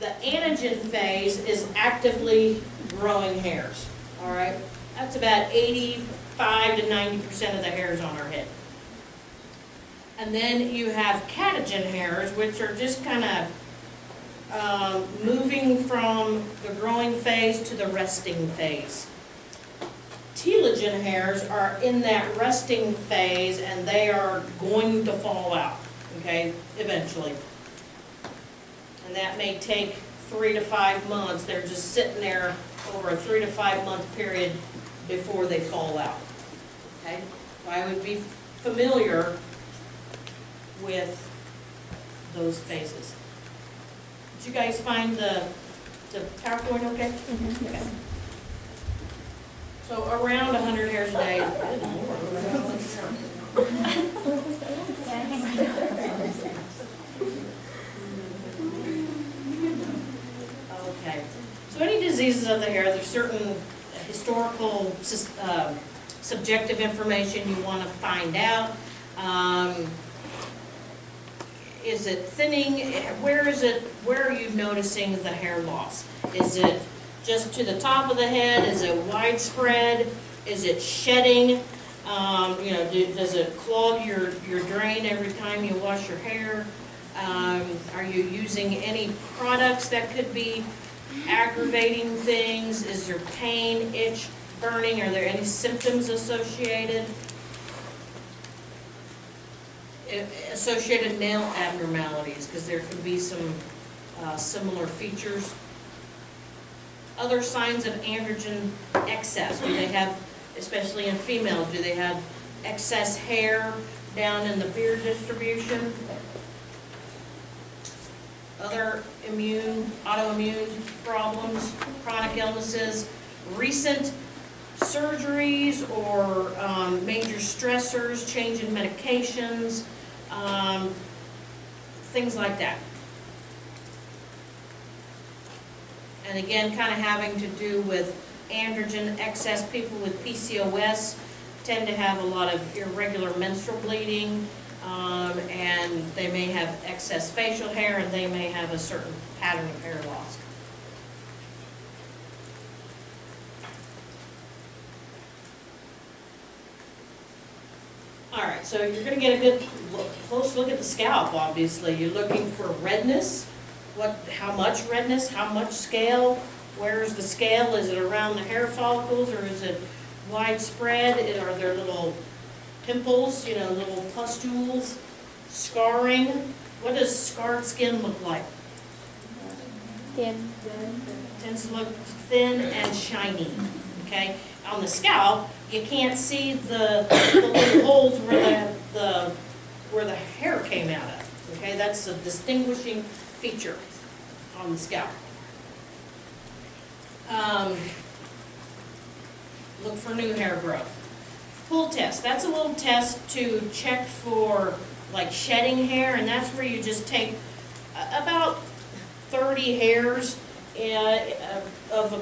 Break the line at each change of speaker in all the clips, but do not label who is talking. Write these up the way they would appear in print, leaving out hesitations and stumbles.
The anagen phase is actively growing hairs, all right? That's about 85 to 90% of the hairs on our head. And then you have catagen hairs, which are just kind of moving from the growing phase to the resting phase. Telogen hairs are in that resting phase, and they are going to fall out, okay, eventually. And that may take 3 to 5 months. They're just sitting there over a 3 to 5 month period before they fall out, okay? So I would be familiar with those phases. Did you guys find the PowerPoint okay? Mm-hmm. Okay. So around 100 hairs a day. Okay. So any diseases of the hair, there's certain historical, subjective information you want to find out. Is it thinning? Where are you noticing the hair loss? Is it just to the top of the head? Is it widespread? Is it shedding? Does it clog your drain every time you wash your hair? Are you using any products that could be aggravating things? Is there pain, itch, burning? Are there any symptoms associated? Associated nail abnormalities, because there could be some similar features. Other signs of androgen excess. Do they have, especially in females, do they have excess hair down in the beard distribution? Other autoimmune problems, chronic illnesses, recent surgeries or major stressors, change in medications, things like that. And again, kind of having to do with androgen excess. People with PCOS tend to have a lot of irregular menstrual bleeding, and they may have excess facial hair, and they may have a certain pattern of hair loss. All right, so you're going to get a good close look at the scalp, obviously. You're looking for redness. How much redness? How much scale? Where is the scale? Is it around the hair follicles, or is it widespread? Are there little pimples, little pustules? Scarring? What does scarred skin look like?
Thin.
Tends to look thin and shiny, okay? On the scalp, you can't see the little holes where the hair came out of, okay? That's a distinguishing feature on the scalp. Look for new hair growth. Pull test. That's a little test to check for like shedding hair, and that's where you just take about 30 hairs of a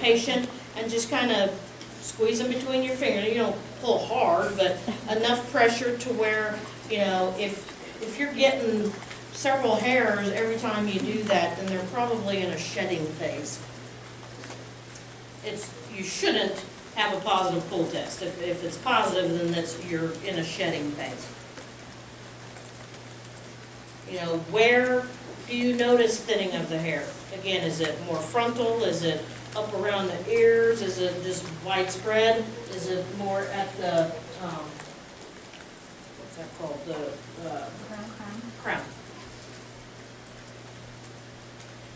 patient and just kind of squeeze them between your fingers. You don't pull hard, but enough pressure to where, if you're getting several hairs every time you do that, then they're probably in a shedding phase. You shouldn't have a positive pull test. If it's positive, then you're in a shedding phase. Where do you notice thinning of the hair? Again, is it more frontal? Is it up around the ears? Is it just widespread? Is it more at the, what's that called? The crown.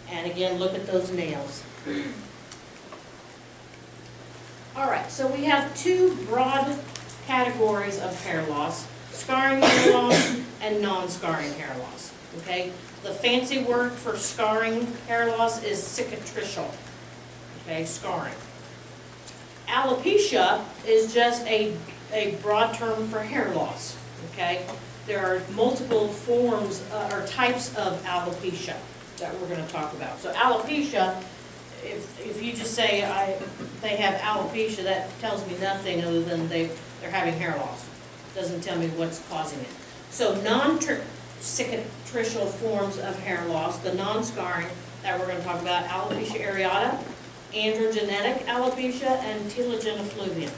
And again, look at those nails. All right, so we have two broad categories of hair loss: scarring hair loss and non-scarring hair loss, okay? The fancy word for scarring hair loss is cicatricial, okay, scarring. Alopecia is just a broad term for hair loss, okay? There are multiple forms or types of alopecia that we're going to talk about. So alopecia, if you just say they have alopecia, that tells me nothing other than they're having hair loss. Doesn't tell me what's causing it. So cicatricial forms of hair loss, the non-scarring that we're going to talk about, alopecia areata, androgenetic alopecia, and telogen effluvium.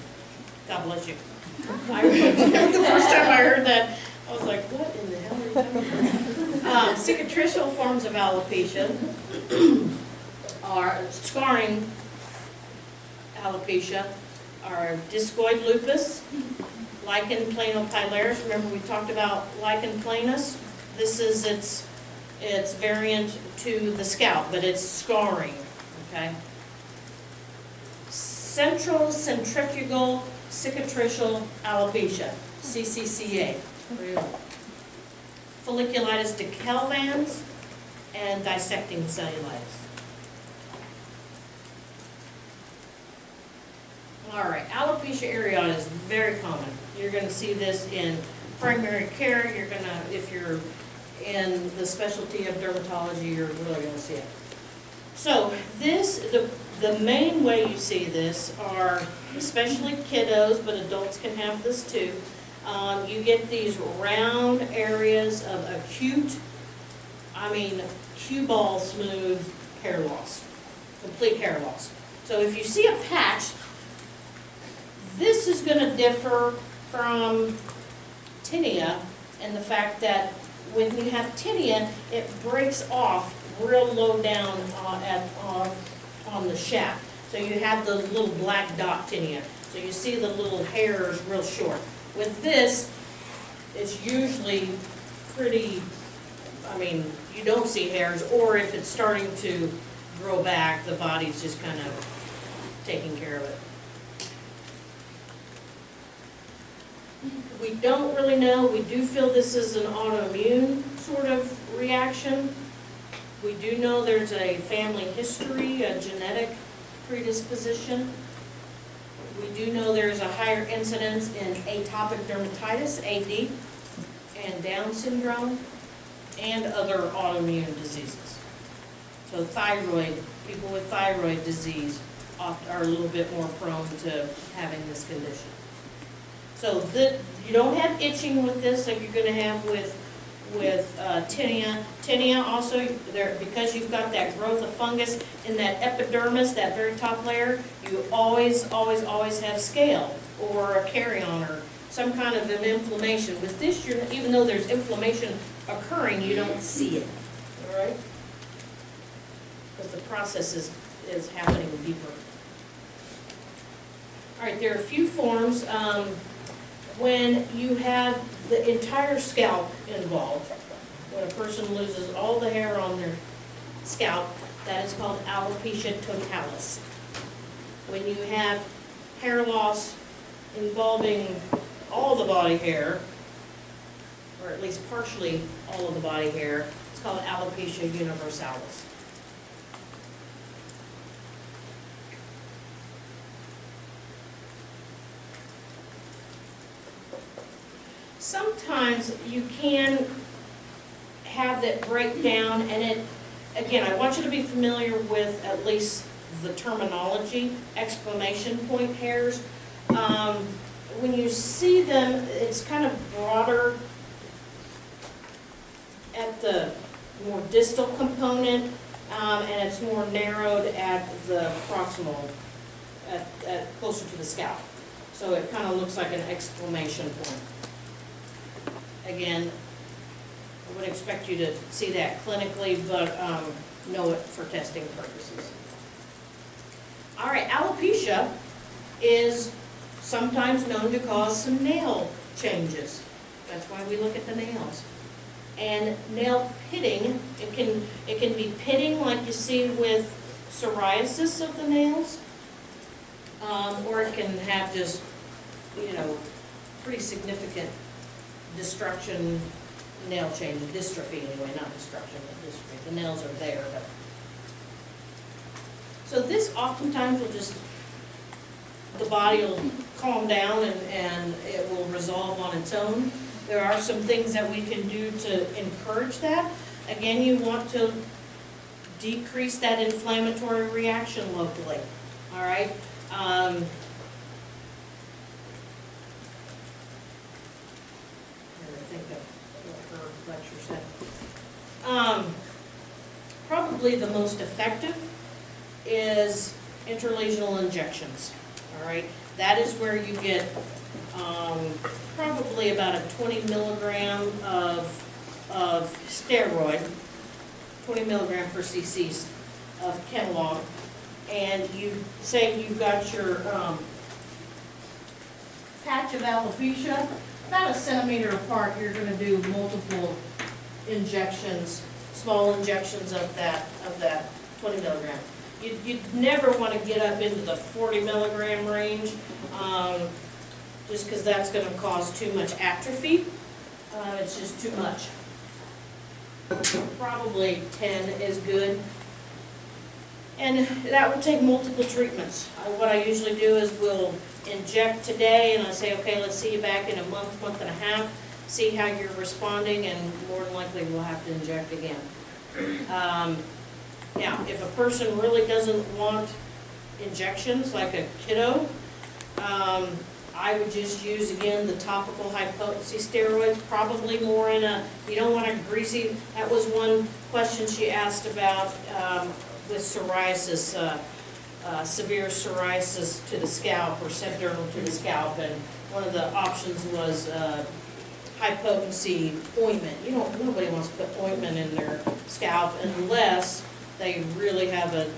God bless you. The first time I heard that, I was like, what in the hell are you talking about? Cicatricial forms of alopecia are scarring alopecia, are discoid lupus, lichen planopilaris. Remember we talked about lichen planus? This is its variant to the scalp, but it's scarring, okay? Central centrifugal cicatricial alopecia, CCCA. Folliculitis decalvans and dissecting cellulitis. All right, alopecia areata is very common. You're going to see this in primary care. You're going to, if you're in the specialty of dermatology, you're really going to see it. So this, the main way you see this are, especially kiddos, but adults can have this too. You get these round areas of acute, cue ball smooth hair loss, complete hair loss. So if you see a patch, this is going to differ from tinea in the fact that when you have tinea, it breaks off real low down on the shaft. So you have the little black dot tinea. So you see the little hairs real short. With this, it's usually pretty, you don't see hairs, or if it's starting to grow back, the body's just kind of taking care of it. We don't really know. We do feel this is an autoimmune sort of reaction. We do know there's a family history, a genetic predisposition. We do know there's a higher incidence in atopic dermatitis, AD, and Down syndrome, and other autoimmune diseases. So thyroid, people with thyroid disease are a little bit more prone to having this condition. So you don't have itching with this like you're going to have with tinea. Tinea also, because you've got that growth of fungus in that epidermis, that very top layer, you always have scale or a carry-on or some kind of an inflammation. With this, even though there's inflammation occurring, you don't see it, all right? Because the process is happening deeper. All right, there are a few forms. When you have the entire scalp involved, when a person loses all the hair on their scalp, that is called alopecia totalis. When you have hair loss involving all the body hair, or at least partially all of the body hair, it's called alopecia universalis. Sometimes you can have that breakdown, and again, I want you to be familiar with at least the terminology, exclamation point hairs. When you see them, it's kind of broader at the more distal component, and it's more narrowed at the proximal, at closer to the scalp. So it kind of looks like an exclamation point. Again, I would expect you to see that clinically, but know it for testing purposes. All right, alopecia is sometimes known to cause some nail changes. That's why we look at the nails. And nail pitting, it can be pitting like you see with psoriasis of the nails, or it can have just, pretty significant destruction, nail change, dystrophy anyway, not destruction, but dystrophy. The nails are there. But. So this oftentimes will just, the body will calm down and it will resolve on its own. There are some things that we can do to encourage that. Again, you want to decrease that inflammatory reaction locally, all right? I think of what her lecture said. Probably the most effective is interlesional injections, all right? That is where you get probably about a 20 milligram of steroid, 20 milligram per cc of Telogen, and you say you've got your patch of alopecia, about a centimeter apart, you're going to do multiple injections, small injections of that 20 milligram. You'd never want to get up into the 40 milligram range, just because that's going to cause too much atrophy. It's just too much. Probably 10 is good. And that will take multiple treatments. What I usually do is we'll inject today, and I say, okay, let's see you back in a month, month and a half, see how you're responding, and more than likely we'll have to inject again. Now, if a person really doesn't want injections, like a kiddo, I would just use, again, the topical high-potency steroids, probably more in a, you don't want a greasy, that was one question she asked about with psoriasis, severe psoriasis to the scalp or subdermal to the scalp, and one of the options was high-potency ointment. Nobody wants to put ointment in their scalp unless they really have a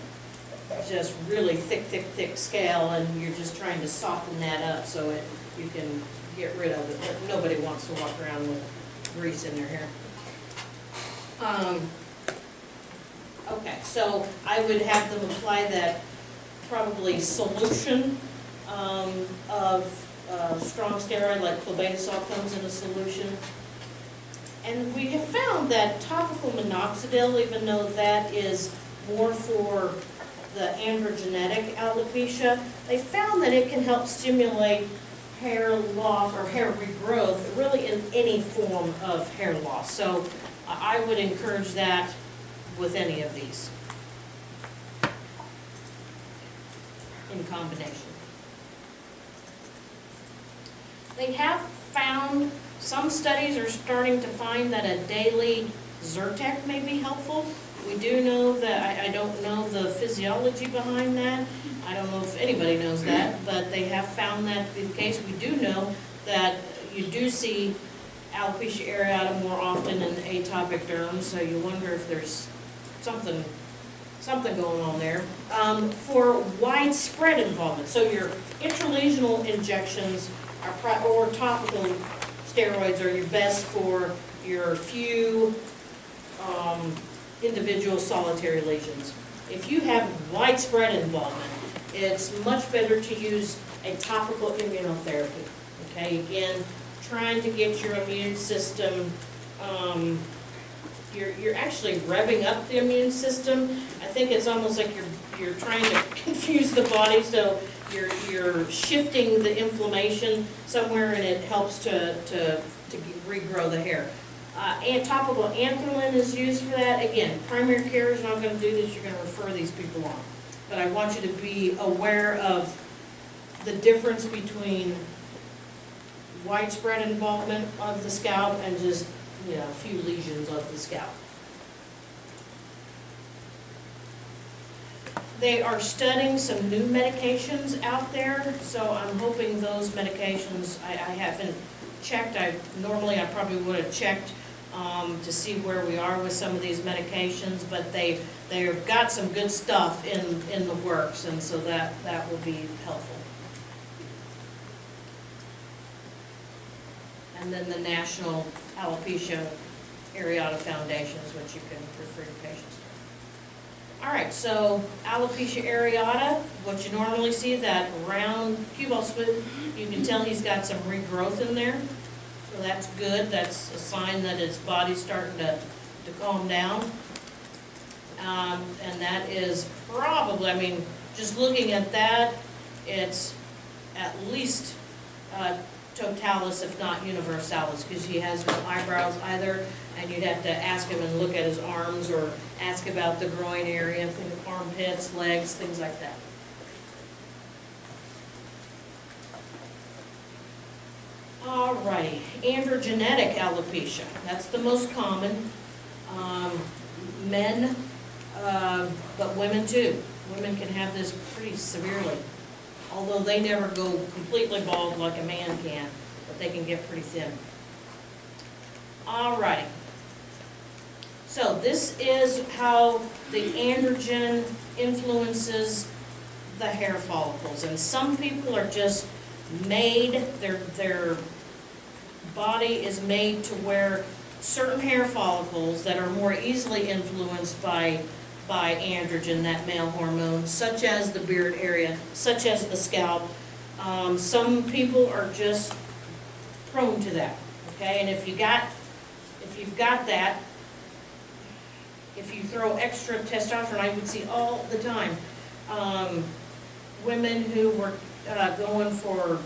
just really thick scale, and you're just trying to soften that up so you can get rid of it. But nobody wants to walk around with grease in their hair. Okay, so I would have them apply that probably solution of strong steroid, like clobetasol comes in a solution. And we have found that topical minoxidil, even though that is more for the androgenetic alopecia, they found that it can help stimulate hair loss or hair regrowth, really in any form of hair loss. So I would encourage that with any of these in combination. They have found, some studies are starting to find that a daily Zyrtec may be helpful. We do know that, I don't know the physiology behind that. I don't know if anybody knows that, but they have found that to be the case. We do know that you do see alopecia areata more often in atopic derm, so you wonder if there's something going on there. For widespread involvement, so your intralesional injections or topical steroids are your best for your few individual solitary lesions. If you have widespread involvement, it's much better to use a topical immunotherapy. Okay, again, trying to get your immune system, you're actually revving up the immune system. I think it's almost like you're trying to confuse the body, so you're shifting the inflammation somewhere, and it helps to regrow the hair. Topical anthrolin is used for that. Again, primary care is not going to do this. You're going to refer these people on. But I want you to be aware of the difference between widespread involvement of the scalp and just, a few lesions of the scalp. They are studying some new medications out there, so I'm hoping those medications, I haven't checked. Normally I probably would have checked to see where we are with some of these medications, but they've got some good stuff in the works, and so that will be helpful. And then the National Alopecia Areata Foundation is what you can refer your patients to. All right, so alopecia areata, what you normally see, that round cue ball smooth, you can tell he's got some regrowth in there. So that's good. That's a sign that his body's starting to calm down. And that is probably, just looking at that, it's at least totalis, if not universalis, because he has no eyebrows either, and you'd have to ask him and look at his arms or ask about the groin area, armpits, legs, things like that. Alrighty, androgenetic alopecia, that's the most common. Men, but women too. Women can have this pretty severely, although they never go completely bald like a man can, but they can get pretty thin. Alrighty. So this is how the androgen influences the hair follicles, and some people are just made, their body is made to where certain hair follicles that are more easily influenced by androgen, that male hormone, such as the beard area, such as the scalp. Some people are just prone to that, okay? And if you've got that, if you throw extra testosterone, I would see all the time women who were going for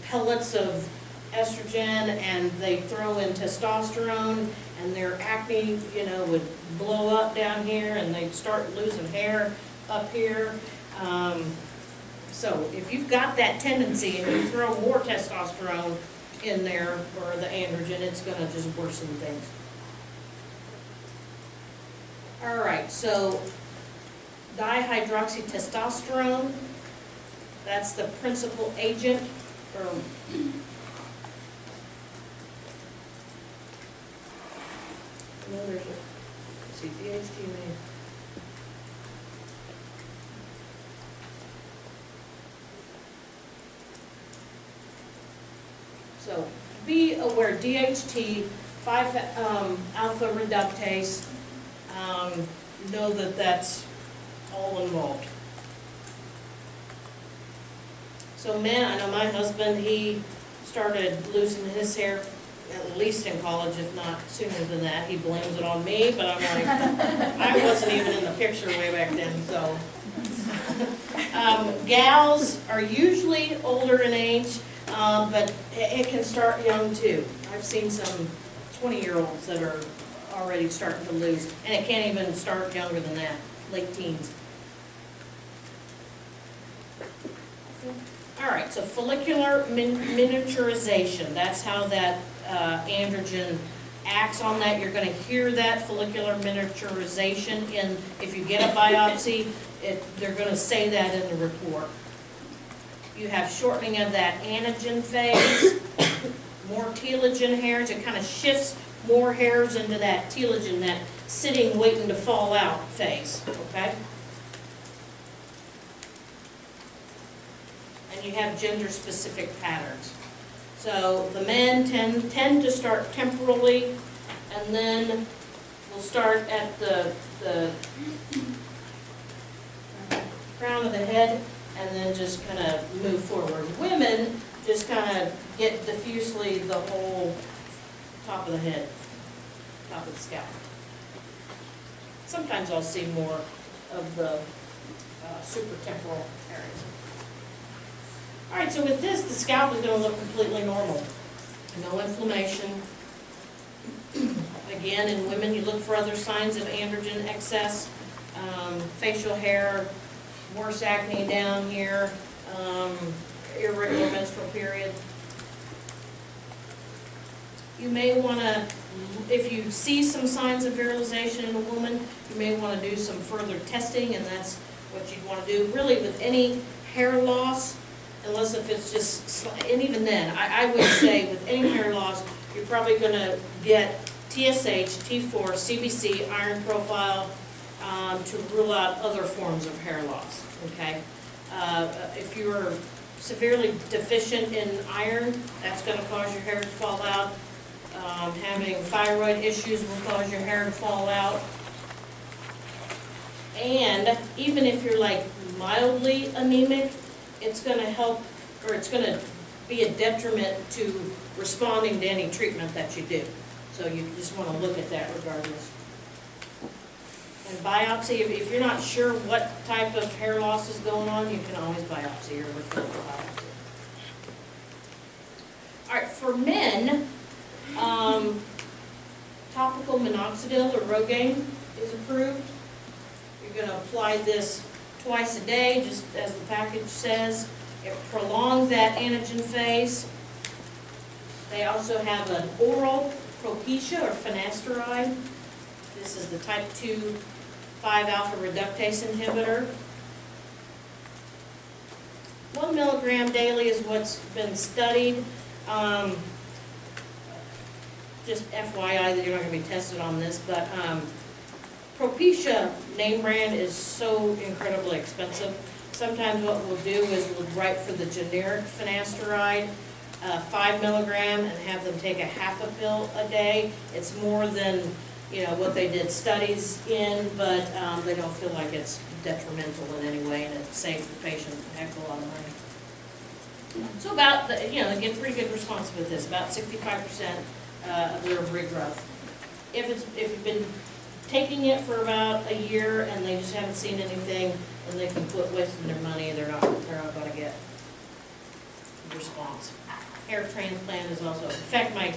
pellets of estrogen, and they throw in testosterone, and their acne, would blow up down here, and they'd start losing hair up here. So if you've got that tendency and you throw more testosterone in there, or the androgen, it's going to just worsen things. All right, so dihydroxytestosterone, that's the principal agent, or there's a DHT. So be aware, DHT, 5-alpha reductase, know that that's all involved. So men, I know my husband, he started losing his hair at least in college, if not sooner than that. He blames it on me, but I'm like, I wasn't even in the picture way back then, so. Gals are usually older in age, but it can start young too. I've seen some 20-year-olds that are already starting to lose, and it can't even start younger than that, late teens. All right, so follicular miniaturization, that's how that androgen acts on that. You're going to hear that follicular miniaturization if you get a biopsy, they're going to say that in the report. You have shortening of that anagen phase, more telogen hairs. It kind of shifts more hairs into that telogen, that sitting waiting to fall out phase, okay? And you have gender-specific patterns. So the men tend to start temporally, and then we'll start at the crown of the head, and then just kind of move forward. Women just kind of get diffusely the whole top of the head, top of the scalp. Sometimes I'll see more of the supratemporal areas. All right, so with this, the scalp is going to look completely normal. No inflammation. Again, in women, you look for other signs of androgen excess, facial hair, worse acne down here, irregular menstrual period. You may want to, if you see some signs of virilization in a woman, you may want to do some further testing, and that's what you'd want to do. Really, with any hair loss, unless if it's just, and even then, I would say with any hair loss, you're probably going to get TSH, T4, CBC, iron profile, to rule out other forms of hair loss, okay? If you're severely deficient in iron, that's going to cause your hair to fall out. Having thyroid issues will cause your hair to fall out. And even if you're like mildly anemic, it's going to help, or it's going to be a detriment to responding to any treatment that you do. So you just want to look at that regardless. And biopsy, if you're not sure what type of hair loss is going on, you can always biopsy or refer to biopsy. All right, for men, topical minoxidil or Rogaine is approved. You're going to apply this twice a day, just as the package says. It prolongs that anagen phase. They also have an oral Alopecia or finasteride. This is the type 2 5-alpha reductase inhibitor. 1 milligram daily is what's been studied. Just FYI that you're not going to be tested on this, but Alopecia name brand is so incredibly expensive. Sometimes what we'll do is we'll write for the generic finasteride, 5 milligram, and have them take a half a pill a day. It's more than, you know, what they did studies in, but they don't feel like it's detrimental in any way, and it saves the patient a heck of a lot of money. So about, you know, they get pretty good response with this, about 65% of their regrowth. If you've been taking it for about a year and they just haven't seen anything, then they can quit wasting their money. They're not going to get a response. Hair transplant is also, in fact, my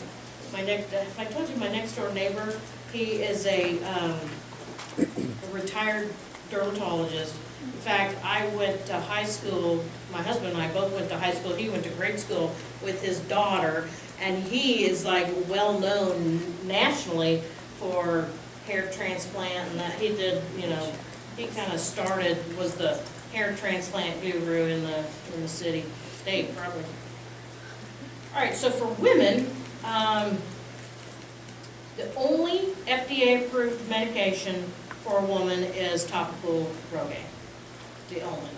next, if I told you my next door neighbor, he is a retired dermatologist. In fact, I went to high school, my husband and I both went to high school, he went to grade school with his daughter, and he is like well known nationally for hair transplant, and that he did, you know, he kind of started, was the hair transplant guru in the state probably. All right, so for women, the only FDA-approved medication for a woman is topical Rogaine. The only.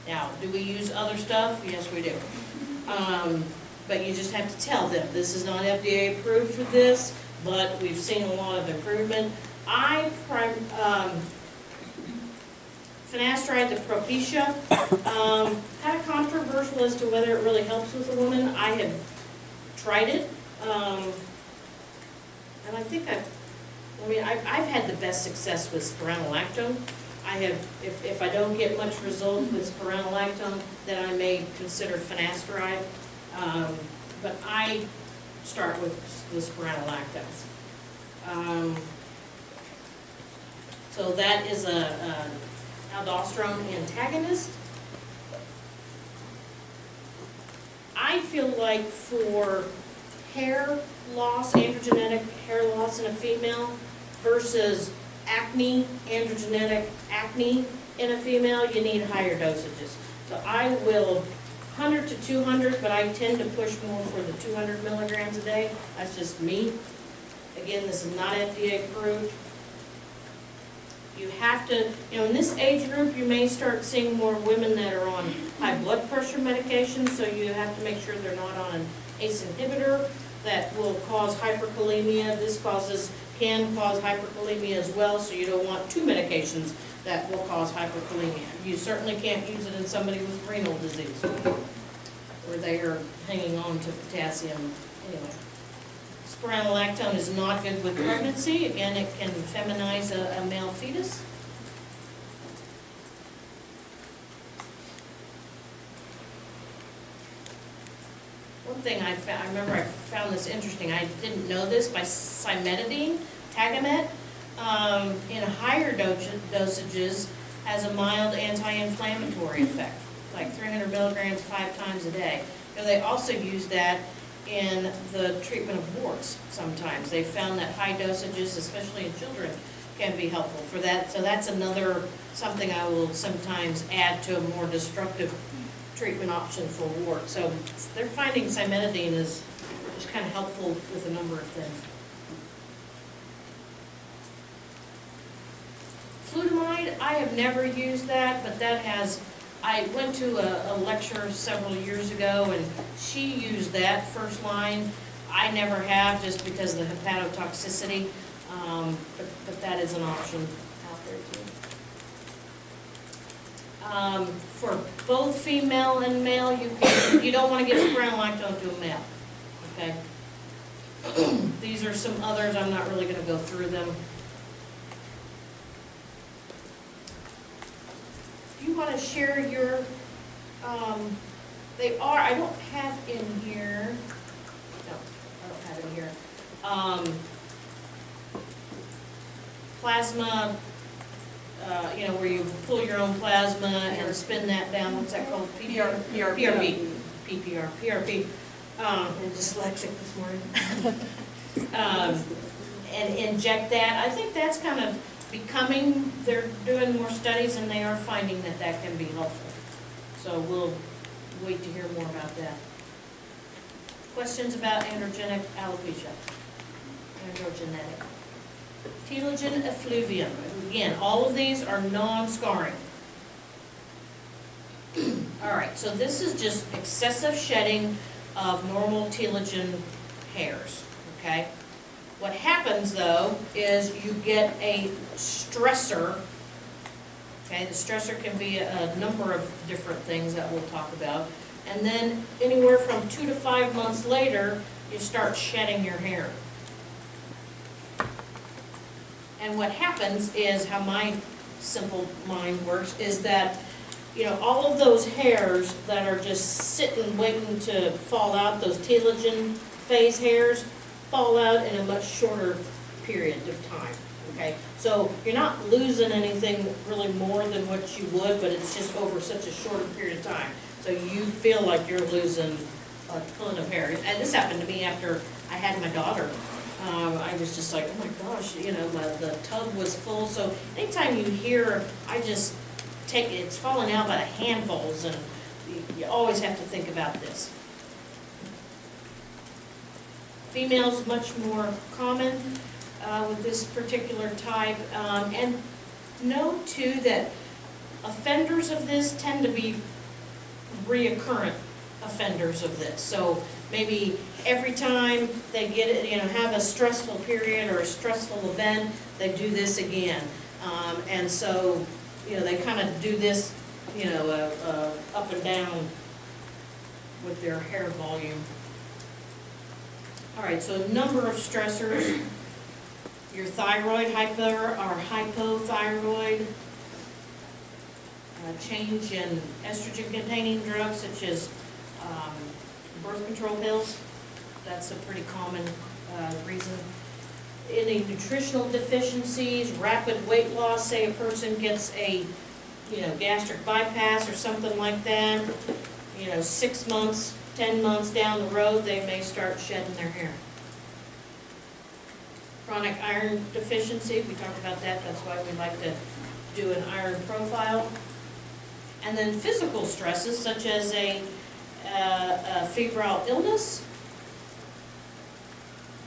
Now, do we use other stuff? Yes, we do. But you just have to tell them, this is not FDA approved for this, but we've seen a lot of improvement. Finasteride, the Alopecia, kind of controversial as to whether it really helps with a woman. I have tried it, and I think I've had the best success with spironolactone. I have, if I don't get much result with spironolactone, then I may consider finasteride, but I start with spironolactone. So that is a aldosterone antagonist. I feel like for hair loss, androgenetic hair loss in a female versus acne, androgenetic acne in a female, you need higher dosages. So I will 100 to 200, but I tend to push more for the 200 milligrams a day. That's just me. Again, this is not FDA approved. You have to, you know, in this age group, you may start seeing more women that are on high blood pressure medications, so you have to make sure they're not on an ACE inhibitor that will cause hyperkalemia. This can cause hyperkalemia as well, so you don't want two medications that will cause hyperkalemia. You certainly can't use it in somebody with renal disease, where they are hanging on to potassium anyway. Spironolactone is not good with pregnancy. Again, it can feminize a male fetus. One thing I remember I found this interesting. I didn't know this, by cimetidine, Tagamet, in higher dosages has a mild anti-inflammatory effect, like 300 milligrams 5 times a day. You know, they also use that in the treatment of warts sometimes. They found that high dosages, especially in children, can be helpful for that. So that's another something I will sometimes add to a more destructive treatment option for warts. So they're finding cimetidine is just kind of helpful with a number of things. Flutamide, I have never used that, but that has, I went to a lecture several years ago and she used that first line. I never have, just because of the hepatotoxicity, but that is an option out there too. For both female and male, you don't want to give spironolactone to a male, okay? These are some others, I'm not really going to go through them. If you want to share your, I don't have in here, no, I don't have in here, plasma, you know, where you pull your own plasma and spin that down, what's that called? PRP. I'm dyslexic this morning. and inject that. I think that's kind of becoming, they're doing more studies and they are finding that that can be helpful. So we'll wait to hear more about that. Questions about androgenic alopecia? Androgenetic. Telogen effluvium. Again, all of these are non-scarring. All right, so this is just excessive shedding of normal telogen hairs, okay? What happens, though, is you get a stressor. Okay, the stressor can be a number of different things that we'll talk about. And then anywhere from 2 to 5 months later, you start shedding your hair. And what happens is, how my simple mind works, is that, you know, all of those hairs that are just sitting waiting to fall out, those telogen phase hairs, fall out in a much shorter period of time. Okay, so you're not losing anything really more than what you would, but it's just over such a shorter period of time. So you feel like you're losing a ton of hair. And this happened to me after I had my daughter. I was just like, oh my gosh, you know, the tub was full. So anytime you hear, I just take it, it's falling out by the handfuls, and you always have to think about this. Females much more common with this particular type, and note too that offenders of this tend to be reoccurrent offenders of this. So maybe every time they get it, you know, have a stressful period or a stressful event, they do this again, and so, you know, they kind of do this, you know, up and down with their hair volume. All right, so a number of stressors. Your thyroid, hyper or hypothyroid, change in estrogen-containing drugs such as birth control pills. That's a pretty common reason. Any nutritional deficiencies, rapid weight loss, say a person gets a, you know, gastric bypass or something like that, you know, 6 months, 10 months down the road, they may start shedding their hair. Chronic iron deficiency, we talked about that, that's why we like to do an iron profile. And then physical stresses such as a febrile illness,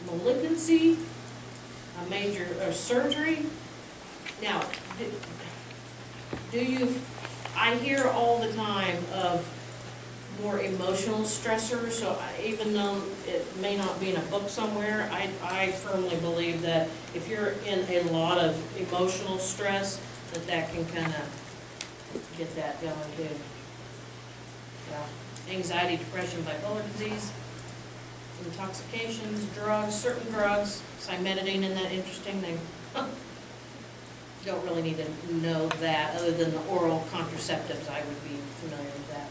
malignancy, a major surgery. Now, I hear all the time of more emotional stressors, so even though it may not be in a book somewhere, I firmly believe that if you're in a lot of emotional stress, that can kind of get that going too. Yeah. Anxiety, depression, bipolar disease, intoxications, drugs, certain drugs, cimetidine, isn't that interesting? They don't really need to know that, other than the oral contraceptives, I would be familiar with that.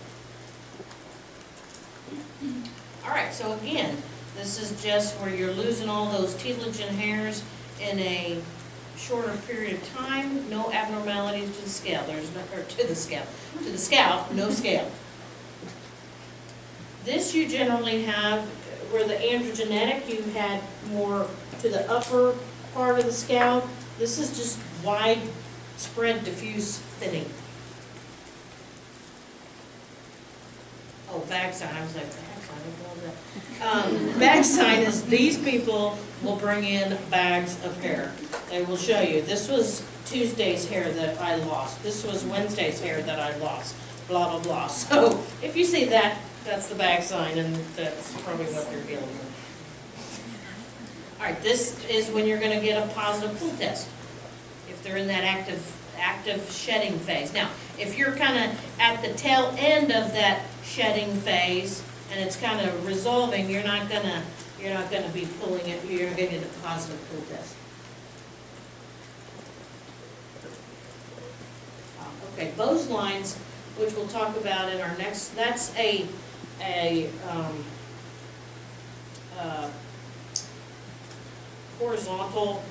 All right, so again, this is just where you're losing all those telogen hairs in a shorter period of time. No abnormalities to the scalp. There's no, or to the scalp, no scale. This you generally have where the androgenetic, you had more to the upper part of the scalp. This is just widespread diffuse thinning. Oh, bag sign. I was like, bag sign, what was that? Bag sign is these people will bring in bags of hair. They will show you. This was Tuesday's hair that I lost. This was Wednesday's hair that I lost. Blah, blah, blah. So if you see that, that's the bag sign, and that's probably what they're dealing with. All right, this is when you're going to get a positive pool test, if they're in that active shedding phase. Now, if you're kind of at the tail end of that shedding phase and it's kind of resolving, you're not gonna be pulling it. You're going to get a positive pool test. Okay, Bose lines, which we'll talk about in our next. That's a horizontal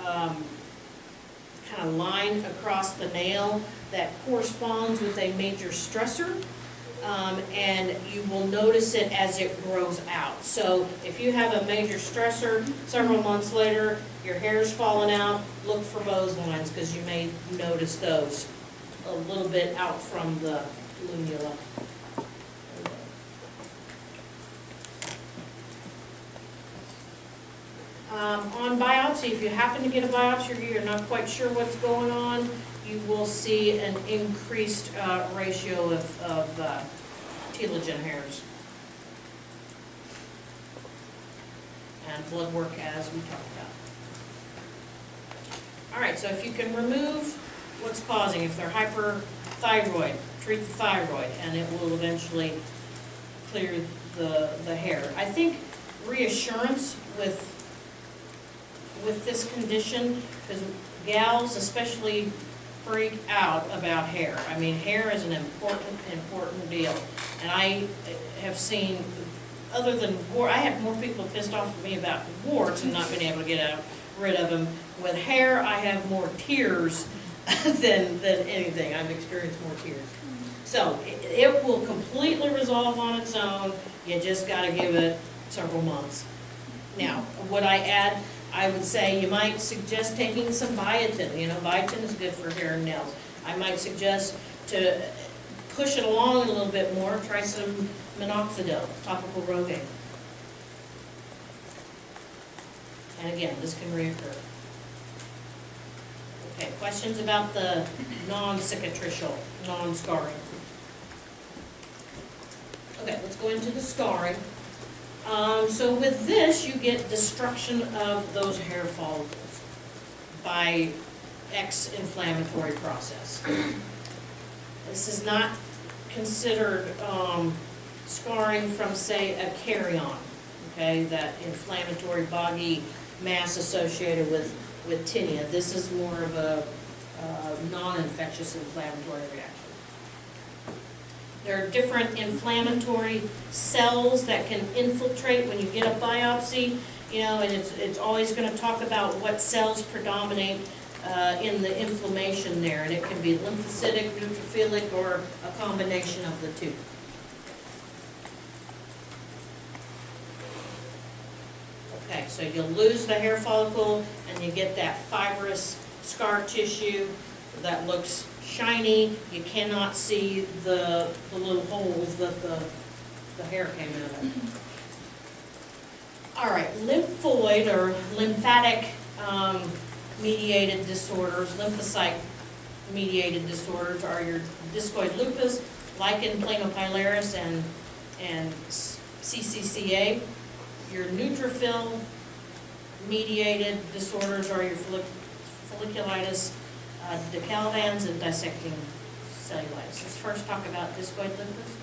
kind of line across the nail that corresponds with a major stressor. and you will notice it as it grows out. So if you have a major stressor, several months later, your hair's falling out, look for Bose lines, because you may notice those a little bit out from the lunula. On biopsy, if you happen to get a biopsy or you're not quite sure what's going on, you will see an increased ratio of telogen hairs. And blood work, as we talked about. All right, so if you can remove what's causing, if they're hyperthyroid, treat the thyroid, and it will eventually clear the hair. I think reassurance with this condition, because gals especially freak out about hair. I mean, hair is an important deal. And I have seen, other than I had more people pissed off at me about warts and not being able to get rid of them. With hair, I have more tears than anything. I've experienced more tears. So it will completely resolve on its own. You just got to give it several months. Now, would I add? I would say you might suggest taking some biotin. You know, biotin is good for hair and nails. I might suggest to push it along a little bit more, try some minoxidil, topical Rogaine. And again, this can reoccur. Okay, questions about the non-cicatricial, non-scarring? Okay, let's go into the scarring. So with this, you get destruction of those hair follicles by X-inflammatory process. This is not considered scarring from, say, a carry-on, okay, that inflammatory boggy mass associated with tinea. This is more of a non-infectious inflammatory reaction. There are different inflammatory cells that can infiltrate when you get a biopsy, you know, and it's always going to talk about what cells predominate in the inflammation there, and it can be lymphocytic, neutrophilic, or a combination of the two. Okay, so you'll lose the hair follicle, and you get that fibrous scar tissue that looks shiny. You cannot see the little holes that the hair came out of. All right, lymphoid or lymphatic mediated disorders, lymphocyte mediated disorders are your discoid lupus, lichen planopilaris, and CCCA. Your neutrophil mediated disorders are your folliculitis, decalvans, and dissecting cellulitis. Let's first talk about discoid lupus.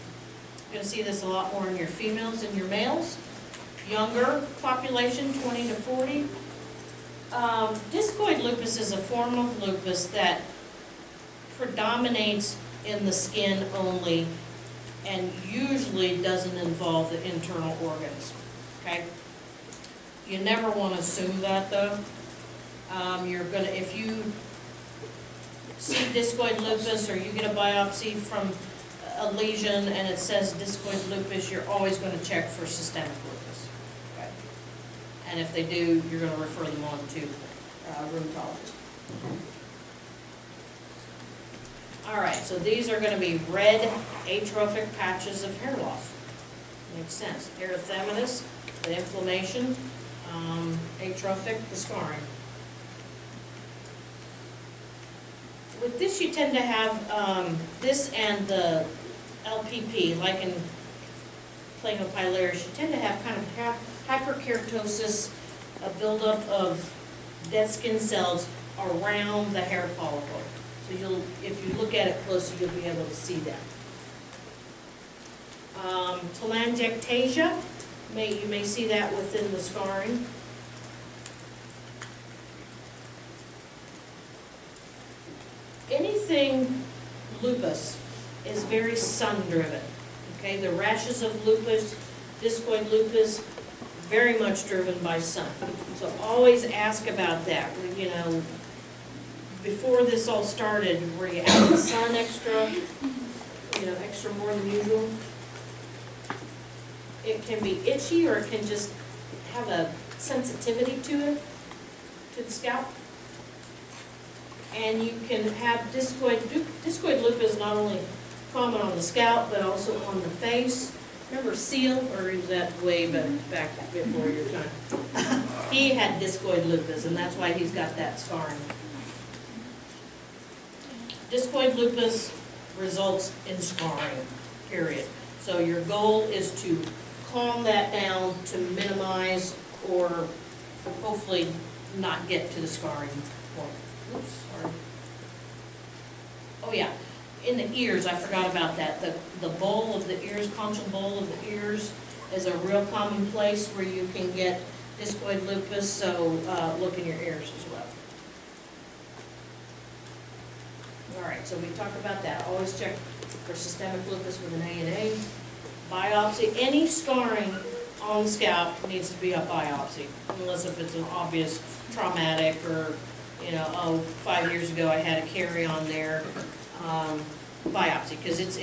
You're going to see this a lot more in your females than your males. Younger population, 20 to 40. Discoid lupus is a form of lupus that predominates in the skin only and usually doesn't involve the internal organs. Okay? You never want to assume that, though. You're going to, if you see discoid lupus or you get a biopsy from a lesion and it says discoid lupus, you're always going to check for systemic lupus. Okay? And if they do, you're going to refer them on to rheumatologist. All right, so these are going to be red atrophic patches of hair loss. Makes sense. Erythematous, the inflammation, atrophic, the scarring. With this, you tend to have this and the LPP, lichen planopilaris. You tend to have kind of hyperkeratosis, a buildup of dead skin cells around the hair follicle. So if you look at it closely, you'll be able to see that. Telangiectasia, you may see that within the scarring. Anything lupus is very sun-driven. Okay, the rashes of lupus, discoid lupus, very much driven by sun. So always ask about that. You know, before this all started, were you out in the sun extra? extra more than usual. It can be itchy, or it can just have a sensitivity to it, to the scalp. And you can have discoid. Discoid lupus is not only common on the scalp, but also on the face. Remember Seal, or is that way back before your time? He had discoid lupus, and that's why he's got that scarring. Discoid lupus results in scarring, period. So your goal is to calm that down to minimize or hopefully not get to the scarring point. Oops, sorry. Oh yeah, in the ears, I forgot about that. The bowl of the ears, conchal bowl of the ears, is a real common place where you can get discoid lupus, so look in your ears as well. All right, so we talked about that. Always check for systemic lupus with an A&A. Biopsy, any scarring on the scalp needs to be a biopsy, unless if it's an obvious traumatic or, 5 years ago I had a carry-on there, biopsy, because it's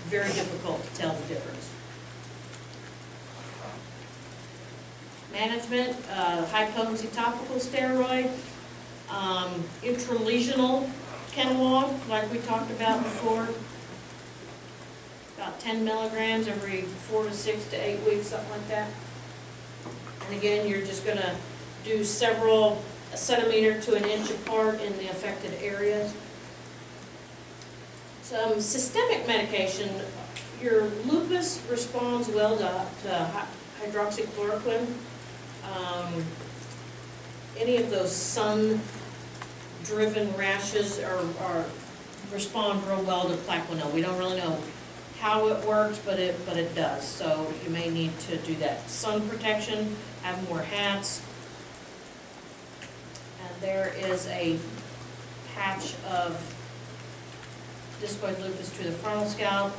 very difficult to tell the difference. Management, high-potency topical steroid, intralesional Kenalog, like we talked about before, about 10 milligrams every 4 to 6 to 8 weeks, something like that. And again, you're just going to do several, a centimeter to an inch apart in the affected areas. Some systemic medication, your lupus responds well to hydroxychloroquine. Any of those sun-driven rashes are respond real well to Plaquenil. We don't really know how it works, but it does. So you may need to do that. Sun protection, have more hats. And there is a patch of discoid lupus to the frontal scalp,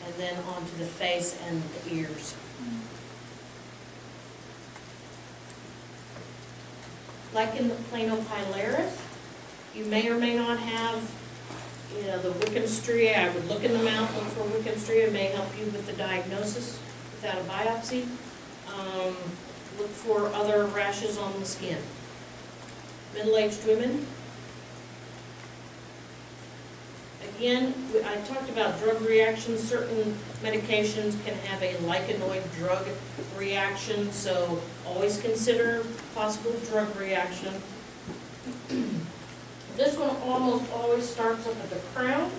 and then onto the face and the ears. Like in the planopilaris, you may or may not have, the Wiccan stria. I would look in the mouth, look for Wiccan stria. It may help you with the diagnosis without a biopsy. Look for other rashes on the skin. Middle-aged women. Again, I talked about drug reactions. Certain medications can have a lichenoid drug reaction, so always consider possible drug reaction. This one almost always starts up at the crown.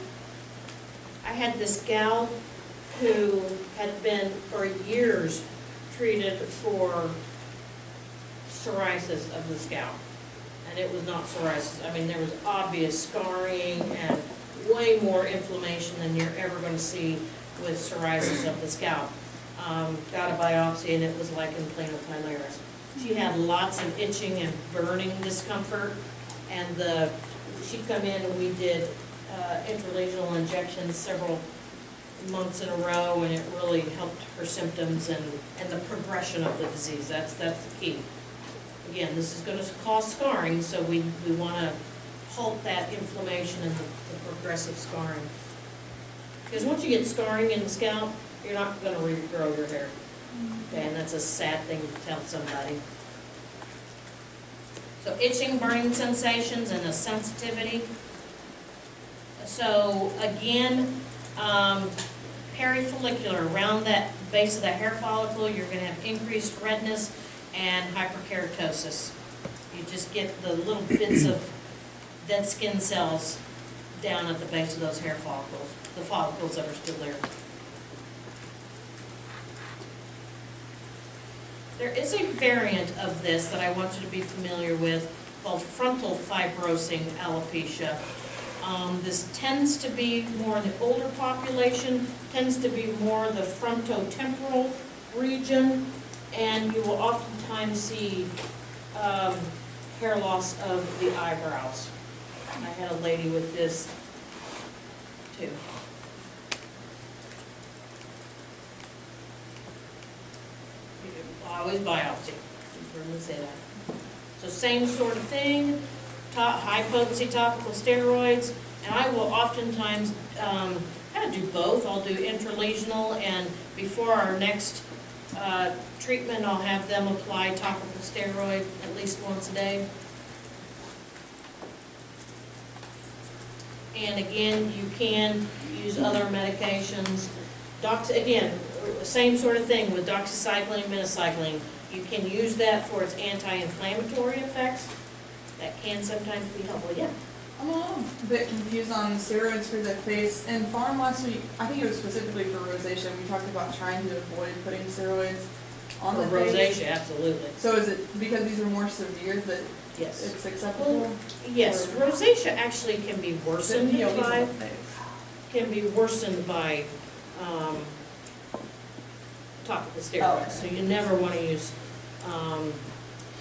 I had this gal who had been for years treated for psoriasis of the scalp, and it was not psoriasis. I mean, there was obvious scarring and way more inflammation than you're ever going to see with psoriasis of the scalp. Got a biopsy, and it was like in planopilaris. She had lots of itching and burning discomfort, and she'd come in and we did intralesional injections several months in a row, and it really helped her symptoms and the progression of the disease. That's the key. Again, this is going to cause scarring, so we want to halt that inflammation and the progressive scarring. Because once you get scarring in the scalp, you're not going to regrow your hair. Okay, and that's a sad thing to tell somebody. So itching, burning sensations, and a sensitivity. So again, perifollicular, around that base of the hair follicle, you're going to have increased redness and hyperkeratosis. You just get the little bits of dead skin cells down at the base of those hair follicles, the follicles that are still there. There is a variant of this that I want you to be familiar with called frontal fibrosing alopecia. This tends to be more in the older population, tends to be more the frontotemporal region, and you will oftentimes see hair loss of the eyebrows. I had a lady with this too. Always biopsy. Confirm say that. So same sort of thing. High potency topical steroids, and I will oftentimes kind kind of do both. I'll do intralesional, and before our next treatment, I'll have them apply topical steroid at least once a day. And again, you can use other medications. Again, same sort of thing with doxycycline, minocycline. You can use that for its anti-inflammatory effects. That can sometimes be helpful. Yeah.
I'm a little bit confused on steroids for the face. In Farm last week, I think it was specifically for rosacea, we talked about trying to avoid putting steroids on the face.
Rosacea, absolutely.
So is it because these are more severe that
Yes.
it's acceptable?
Well, yes, rosacea actually can be worsened by topical steroids.
Oh, okay.
So you never want to use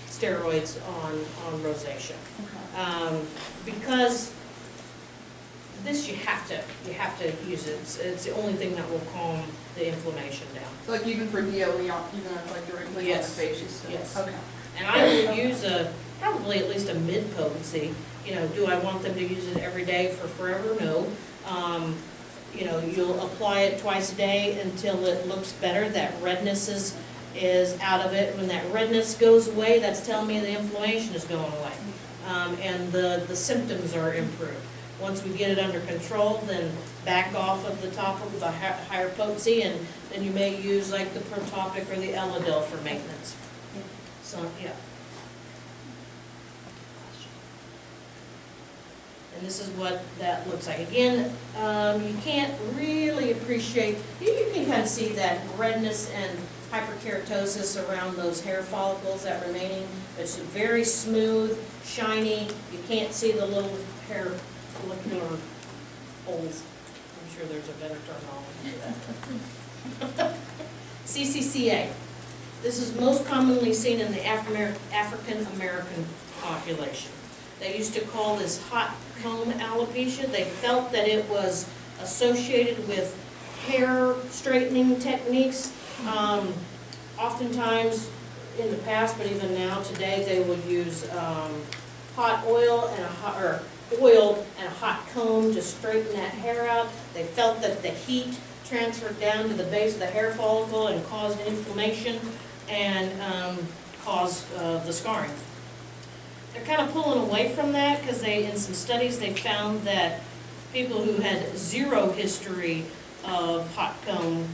steroids on rosacea.
Okay.
Because this you have to use it. It's the only thing that will calm the inflammation down.
So like even for DLE, even if like directly on the face, you still?
Yes.
Okay.
And I would use probably at least a mid-potency. You know, do I want them to use it every day for forever? No. You know, you'll apply it twice a day until it looks better. That redness is out of it. When that redness goes away, that's telling me the inflammation is going away. And the symptoms are improved. Once we get it under control, then back off of the topical, the higher potency, and then you may use like the Protopic or the Elidel for maintenance. So, yeah. And this is what that looks like. Again, you can't really appreciate, you can kind of see that redness and hyperkeratosis around those hair follicles, that remaining. It's very smooth, shiny. You can't see the little hair follicular holes. I'm sure there's a better terminology for that. CCCA. This is most commonly seen in the African American population. They used to call this hot comb alopecia. They felt that it was associated with hair straightening techniques. Oftentimes in the past, but even now today, they would use hot oil and a hot comb to straighten that hair out. They felt that the heat transferred down to the base of the hair follicle and caused inflammation and caused the scarring. They're kind of pulling away from that because in some studies they found that people who had zero history of hot comb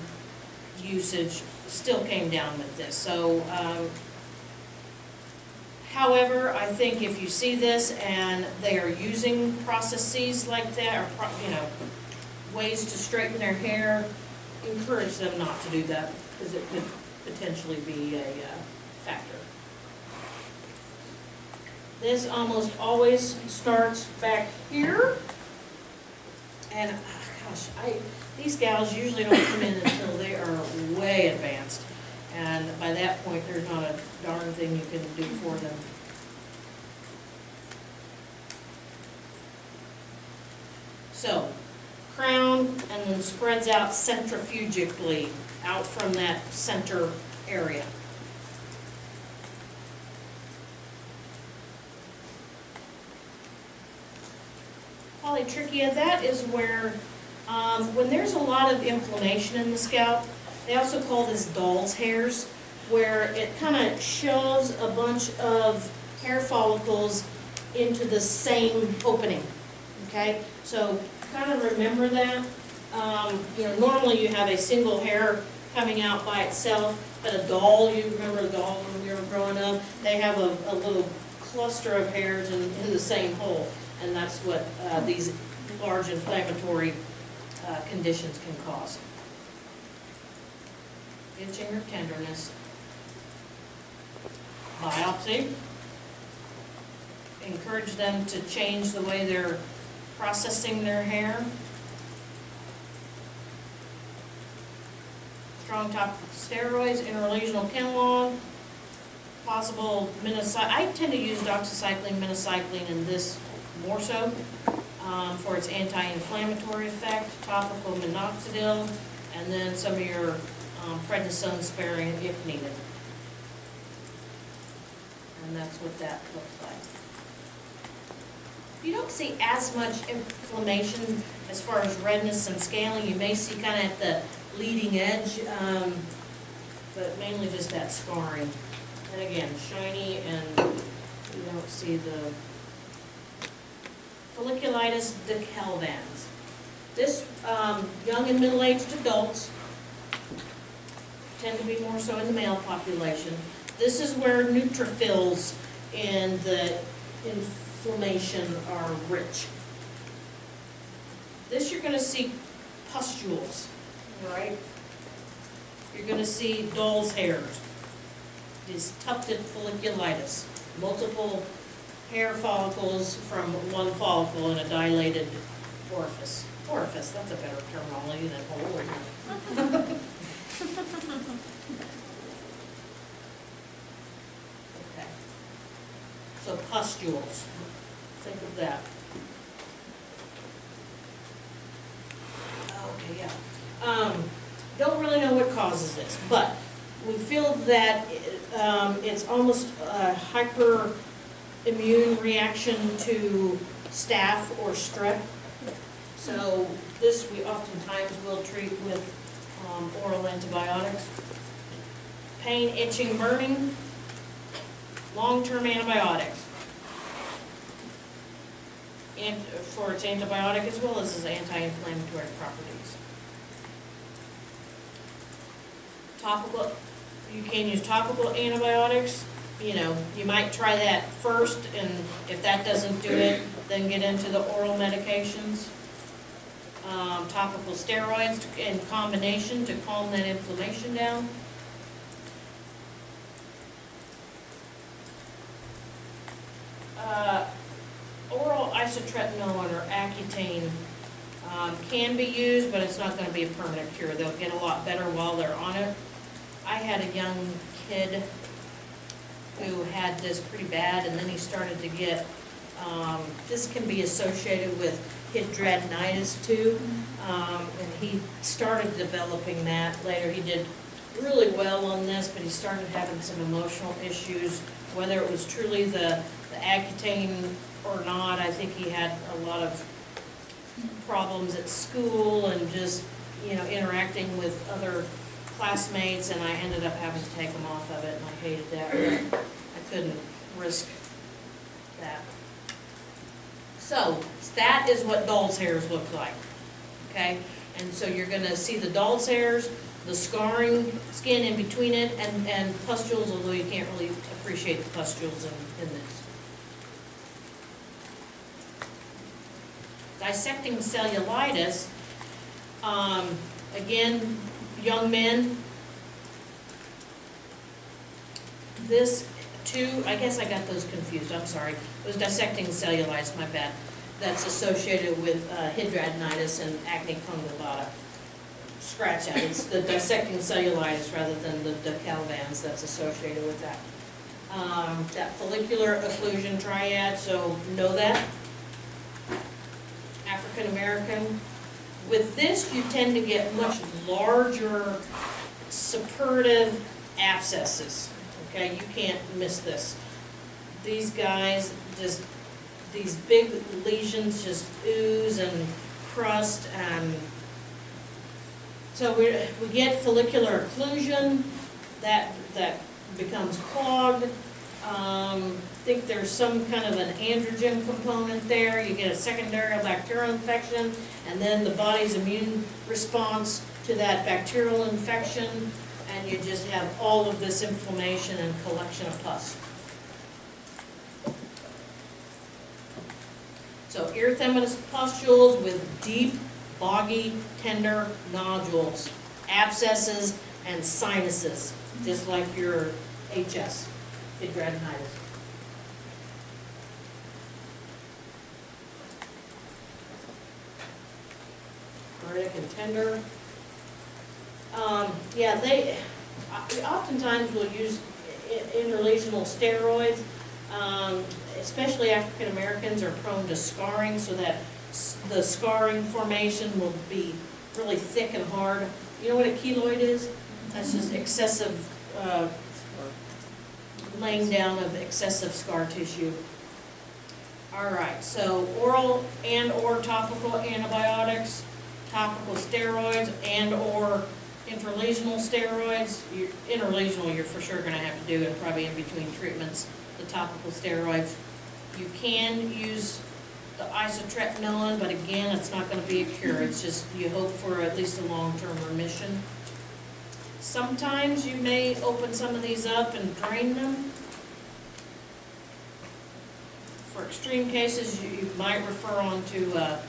usage still came down with this. So, however, I think if you see this and they are using processes like that, or ways to straighten their hair, encourage them not to do that because it could potentially be a factor. This almost always starts back here, and gosh, these gals usually don't come in until they are way advanced, and by that point there's not a darn thing you can do for them. So, crown and then spreads out centrifugically out from that center area. Polytrichia, that is where, when there's a lot of inflammation in the scalp, they also call this doll's hairs, where it kind of shoves a bunch of hair follicles into the same opening, okay? So kind of remember that. Normally you have a single hair coming out by itself, but a doll, you remember a doll when we were growing up, they have a little cluster of hairs in the same hole. And that's what these large inflammatory conditions can cause. Itching or tenderness. Biopsy. Encourage them to change the way they're processing their hair. Strong topical steroids, interlesional Kenalog. Possible minocycline. I tend to use doxycycline, minocycline in this more so for its anti-inflammatory effect, topical minoxidil, and then some of your prednisone sparing if needed. And that's what that looks like. You don't see as much inflammation as far as redness and scaling. You may see kind of at the leading edge, but mainly just that scarring. And again, shiny, and you don't see the folliculitis decalvans. This, young and middle-aged adults tend to be more so in the male population. This is where neutrophils and the inflammation are rich. This you're going to see pustules, right? You're going to see doll's hairs. Is tufted folliculitis, multiple hair follicles from one follicle in a dilated orifice. Orifice, that's a better terminology than hole. Okay. So pustules, think of that. Okay, yeah. Don't really know what causes this, but we feel that it's almost a hyperimmune reaction to staph or strep. So this we oftentimes will treat with oral antibiotics. Pain, itching, burning, long-term antibiotics. And for its antibiotic as well as its anti-inflammatory properties. Topical, you can use topical antibiotics. You know, you might try that first, and if that doesn't do it, then get into the oral medications. Topical steroids in combination to calm that inflammation down. Oral isotretinoin or Accutane can be used, but it's not going to be a permanent cure. They'll get a lot better while they're on it. I had a young kid who had this pretty bad, and then he started to get, this can be associated with hidradenitis too, and he started developing that later. He did really well on this, but he started having some emotional issues, whether it was truly the Accutane or not. I think he had a lot of problems at school and just, you know, interacting with other classmates, and I ended up having to take him off of it, and I hated that. I couldn't risk that. So that is what doll's hairs look like, okay? And so you're going to see the doll's hairs, the scarring skin in between it, and pustules, although you can't really appreciate the pustules in this. Dissecting cellulitis, again, young men, this too, I guess I got those confused, I'm sorry. It was dissecting cellulitis, my bad. That's associated with hidradenitis and acne condylosa. Scratch that, it's the dissecting cellulitis rather than the decalvans that's associated with that. That follicular occlusion triad, so know that. African American. With this, you tend to get much larger suppurative abscesses. Okay, you can't miss this. These guys, just these big lesions just ooze and crust. So we get follicular occlusion, that becomes clogged. I think there's some kind of an androgen component there. You get a secondary bacterial infection, and then the body's immune response to that bacterial infection, and you just have all of this inflammation and collection of pus. So erythematous pustules with deep, boggy, tender nodules, abscesses, and sinuses, just like your HS, hidradenitis. Arthritic and tender. Yeah, we oftentimes will use interlesional steroids. Especially African Americans are prone to scarring, so that the scarring formation will be really thick and hard. You know what a keloid is? That's just excessive laying down of excessive scar tissue. All right, so oral and or topical antibiotics, topical steroids and or intralesional steroids. Interlesional, you're for sure gonna have to do, and probably in between treatments, the topical steroids. You can use the isotretinoin, but again, it's not gonna be a cure. It's just, you hope for at least a long-term remission. Sometimes you may open some of these up and drain them. For extreme cases, you might refer on to a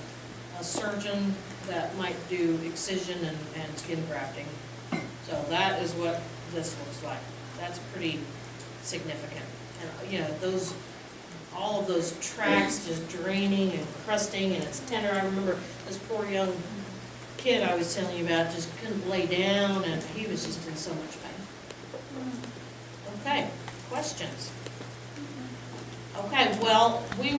surgeon that might do excision and skin grafting. So that is what this looks like. That's pretty significant. And, you know, all of those tracts just draining and crusting, and it's tender. I remember this poor young kid I was telling you about just couldn't lay down, and he was just in so much pain. Okay, questions? Okay, well, we